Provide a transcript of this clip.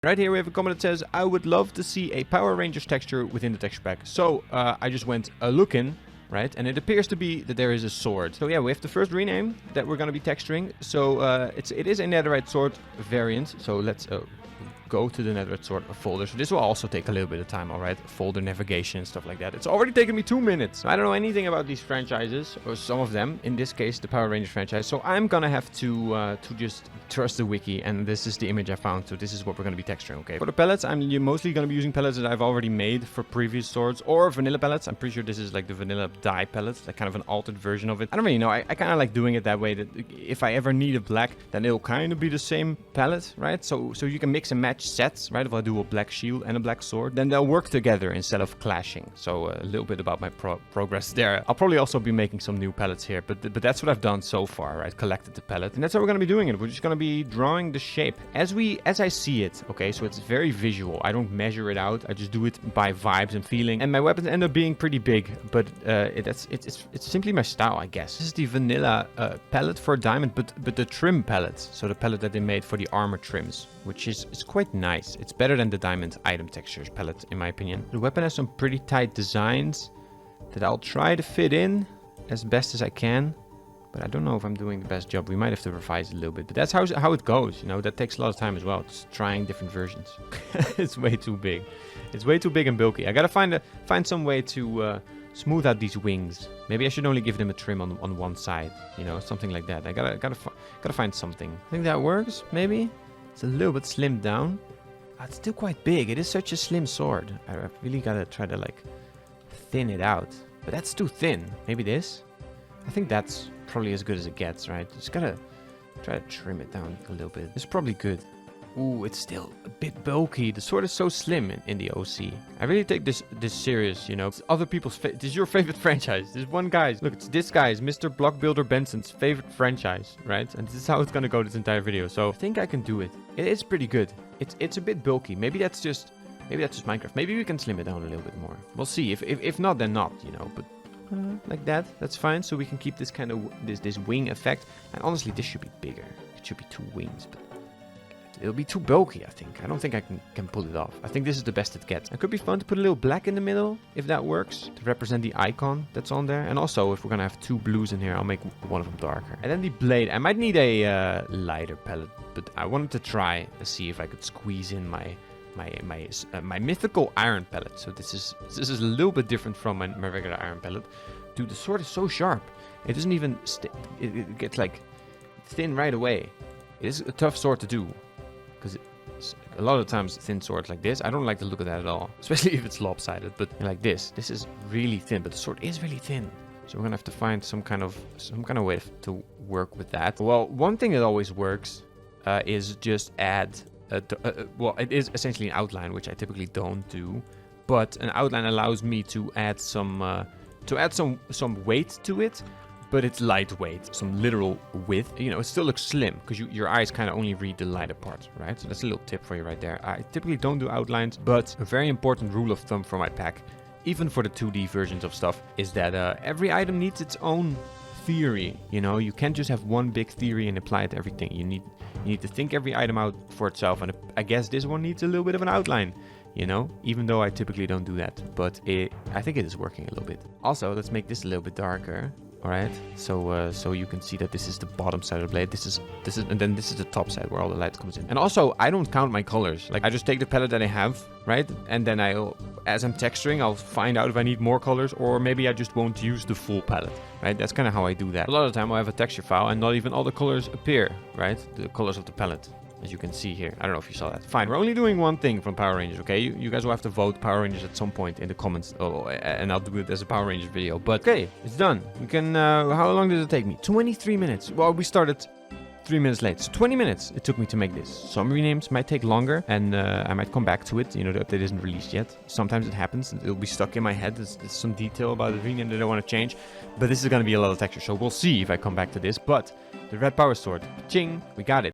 Right here we have a comment that says, I would love to see a Power Rangers texture within the texture pack. So I just went looking, right? And it appears to be that there is a sword. So yeah, we have the first rename that we're going to be texturing. So it is a netherite sword variant. So let's go to the netherite sword folder. So this will also take a little bit of time, all right? Folder navigation and stuff like that. It's already taken me 2 minutes. I don't know anything about these franchises, or some of them. In this case, the Power Rangers franchise. So I'm gonna have to just trust the wiki, and this is the image I found. So this is what we're gonna be texturing, okay? For the pellets, I'm mostly gonna be using pellets that I've already made for previous swords, or vanilla pellets. I'm pretty sure this is like the vanilla dye pellets, like kind of an altered version of it. I don't really know. I kind of like doing it that way, that if I ever need a black, then it'll kind of be the same palette, right? So you can mix and match sets, right? If I do a black shield and a black sword, then they'll work together instead of clashing. So a little bit about my progress there. I'll probably also be making some new palettes here, but that's what I've done so far, right? Collected the palette, and that's how we're going to be doing it. We're just going to be drawing the shape as I see it, okay? So it's very visual. I don't measure it out. I just do it by vibes and feeling, and my weapons end up being pretty big, but it's simply my style, I guess. This is the vanilla palette for diamond, but the trim palette, so the palette that they made for the armor trims, which is quite nice. It's better than the diamond item textures palette, in my opinion. The weapon has some pretty tight designs that I'll try to fit in as best as I can, but I don't know if I'm doing the best job. We might have to revise it a little bit, but that's how it goes, you know. That takes a lot of time as well, just trying different versions. It's way too big. It's way too big and bulky. I gotta find some way to smooth out these wings. Maybe I should only give them a trim on one side, you know, something like that. I gotta find something. I think that works, maybe. It's a little bit slimmed down. It's still quite big. It is such a slim sword. I really gotta try to like thin it out. But that's too thin. Maybe this? I think that's probably as good as it gets, right? Just gotta try to trim it down a little bit. It's probably good. Ooh, it's still a bit bulky. The sword is so slim in the OC. I really take this serious, you know. It's other people's this is your favorite franchise. This one guy's, look, it's this guy's, Mr. Block Builder Benson's favorite franchise, right? And this is how it's gonna go this entire video. So I think I can do it. It is pretty good. It's a bit bulky. Maybe that's just Minecraft. Maybe we can slim it down a little bit more. We'll see. If not, then not, you know. But like that, that's fine. So we can keep this kind of this wing effect. And honestly, this should be bigger. It should be 2 wings, but it'll be too bulky, I think. I don't think I can pull it off. I think this is the best it gets. It could be fun to put a little black in the middle, if that works, to represent the icon that's on there. And also, if we're gonna have 2 blues in here, I'll make one of them darker. And then the blade. I might need a lighter palette, but I wanted to try to see if I could squeeze in my mythical iron palette. So this is a little bit different from my regular iron palette. Dude, the sword is so sharp. It doesn't even it gets like thin right away. It is a tough sword to do, because a lot of times thin swords like this, I don't like the look of that at all, especially if it's lopsided. But like this is really thin, but the sword is really thin. So we're gonna have to find some kind of way to work with that. Well, one thing that always works is just add. Well, it is essentially an outline, which I typically don't do, but an outline allows me to add some weight to it. But it's lightweight, some literal width. You know, it still looks slim because your eyes kind of only read the lighter parts, right? So that's a little tip for you right there. I typically don't do outlines, but a very important rule of thumb for my pack, even for the 2D versions of stuff, is that every item needs its own theory. You know, you can't just have one big theory and apply it to everything. You need to think every item out for itself, and I guess this one needs a little bit of an outline. You know, even though I typically don't do that, but I think it is working a little bit. Also, let's make this a little bit darker. All right, so you can see that this is the bottom side of the blade. This is, and then this is the top side where all the light comes in. And also, I don't count my colors. Like, I just take the palette that I have, right? And then as I'm texturing, I'll find out if I need more colors, or maybe I just won't use the full palette, right? That's kind of how I do that. A lot of the time, I'll have a texture file, and not even all the colors appear, right? The colors of the palette, as you can see here. I don't know if you saw that. Fine, we're only doing one thing from Power Rangers, okay? You guys will have to vote Power Rangers at some point in the comments, and I'll do it as a Power Rangers video. But okay, it's done. We can, how long did it take me? 23 minutes. Well, we started 3 minutes late. So 20 minutes it took me to make this. Some renames might take longer, and I might come back to it. You know, the update isn't released yet. Sometimes it happens. It'll be stuck in my head. There's some detail about the rename that I want to change. But this is going to be a lot of texture, so we'll see if I come back to this. But the red power sword, ching, we got it.